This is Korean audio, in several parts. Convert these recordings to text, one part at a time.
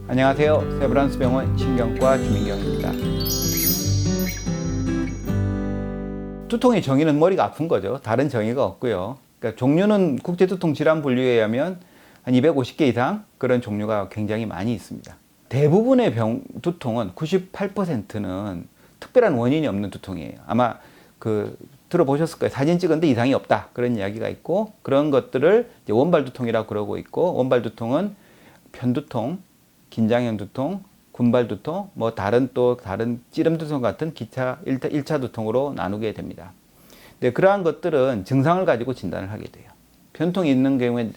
안녕하세요. 세브란스 병원 신경과 주민경입니다. 두통의 정의는 머리가 아픈 거죠. 다른 정의가 없고요. 그러니까 종류는 국제두통질환분류에 의하면 한 250개 이상 그런 종류가 굉장히 많이 있습니다. 대부분의 두통은 98%는 특별한 원인이 없는 두통이에요. 아마 들어보셨을 거예요. 사진 찍었는데 이상이 없다. 그런 이야기가 있고, 그런 것들을 이제 원발두통이라고 그러고 있고, 원발두통은 편두통, 긴장형 두통, 군발 두통, 다른 찌름 두통 같은 기타 1차 두통으로 나누게 됩니다. 근데 그러한 것들은 증상을 가지고 진단을 하게 돼요. 편통이 있는 경우에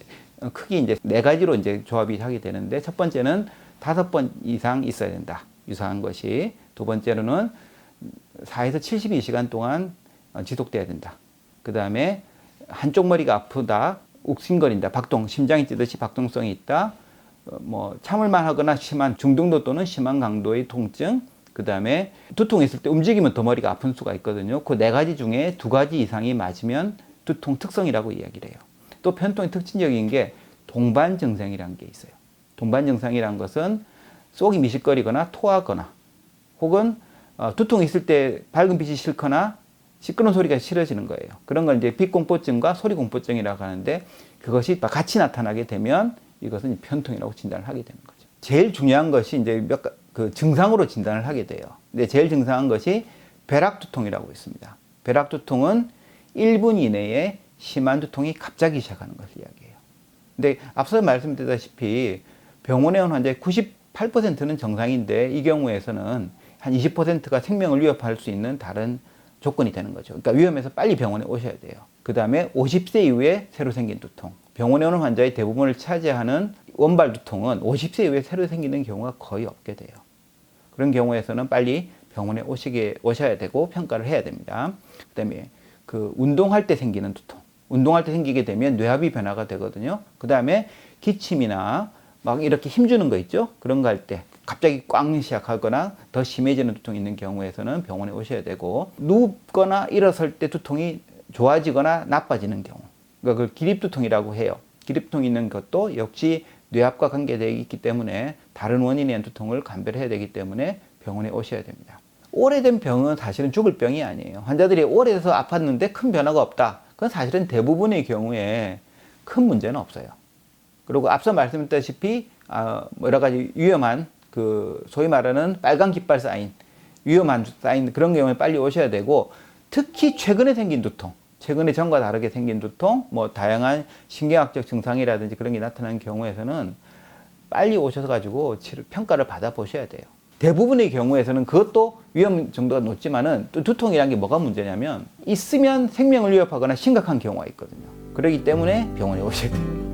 크게 이제 4가지로 이제 조합이 하게 되는데, 첫 번째는 5번 이상 있어야 된다. 유사한 것이. 두 번째로는 4에서 72시간 동안 지속돼야 된다. 그 다음에 한쪽 머리가 아프다, 욱신거린다, 박동, 심장이 뛰듯이 박동성이 있다. 참을만 하거나 심한 중등도 또는 심한 강도의 통증, 그 다음에 두통이 있을 때 움직이면 더 머리가 아픈 수가 있거든요. 그 4가지 중에 2가지 이상이 맞으면 두통 특성이라고 이야기를 해요. 또 편통의 특징적인 게 동반 증상이라는 게 있어요. 동반 증상이라는 것은 속이 미식거리거나 토하거나, 혹은 두통이 있을 때 밝은 빛이 싫거나 시끄러운 소리가 싫어지는 거예요. 그런 걸 이제 빛공포증과 소리공포증이라고 하는데, 그것이 같이 나타나게 되면 이것은 편통이라고 진단을 하게 되는 거죠. 제일 중요한 것이 이제 증상으로 진단을 하게 돼요. 근데 제일 중요한 것이 벼락두통이라고 있습니다. 벼락두통은 1분 이내에 심한 두통이 갑자기 시작하는 것을 이야기해요. 근데 앞서 말씀드렸다시피 병원에 온 환자의 98%는 정상인데, 이 경우에서는 한 20%가 생명을 위협할 수 있는 다른 조건이 되는 거죠. 그러니까 위험해서 빨리 병원에 오셔야 돼요. 그 다음에 50세 이후에 새로 생긴 두통. 병원에 오는 환자의 대부분을 차지하는 원발 두통은 50세 이후에 새로 생기는 경우가 거의 없게 돼요. 그런 경우에서는 빨리 병원에 오셔야 되고 평가를 해야 됩니다. 그 다음에 운동할 때 생기는 두통. 운동할 때 생기게 되면 뇌합이 변화가 되거든요. 그 다음에 기침이나 막 이렇게 힘주는 거 있죠? 그런 거 할 때 갑자기 꽝 시작하거나 더 심해지는 두통이 있는 경우에서는 병원에 오셔야 되고, 눕거나 일어설 때 두통이 좋아지거나 나빠지는 경우, 그러니까 그걸 기립두통이라고 해요. 기립두통이 있는 것도 역시 뇌압과 관계되어 있기 때문에 다른 원인에 의한 두통을 감별해야 되기 때문에 병원에 오셔야 됩니다. 오래된 병은 사실은 죽을 병이 아니에요. 환자들이 오래돼서 아팠는데 큰 변화가 없다. 그건 사실은 대부분의 경우에 큰 문제는 없어요. 그리고 앞서 말씀드렸다시피 여러 가지 위험한 소위 말하는 빨간 깃발 사인, 위험한 사인, 그런 경우에 빨리 오셔야 되고, 특히 최근에 생긴 두통, 최근에 전과 다르게 생긴 두통, 다양한 신경학적 증상이라든지 그런 게 나타나는 경우에서는 빨리 오셔서 가지고 평가를 받아보셔야 돼요. 대부분의 경우에서는 그것도 위험 정도가 높지만은, 또 두통이라는 게 뭐가 문제냐면 있으면 생명을 위협하거나 심각한 경우가 있거든요. 그렇기 때문에 병원에 오셔야 돼요.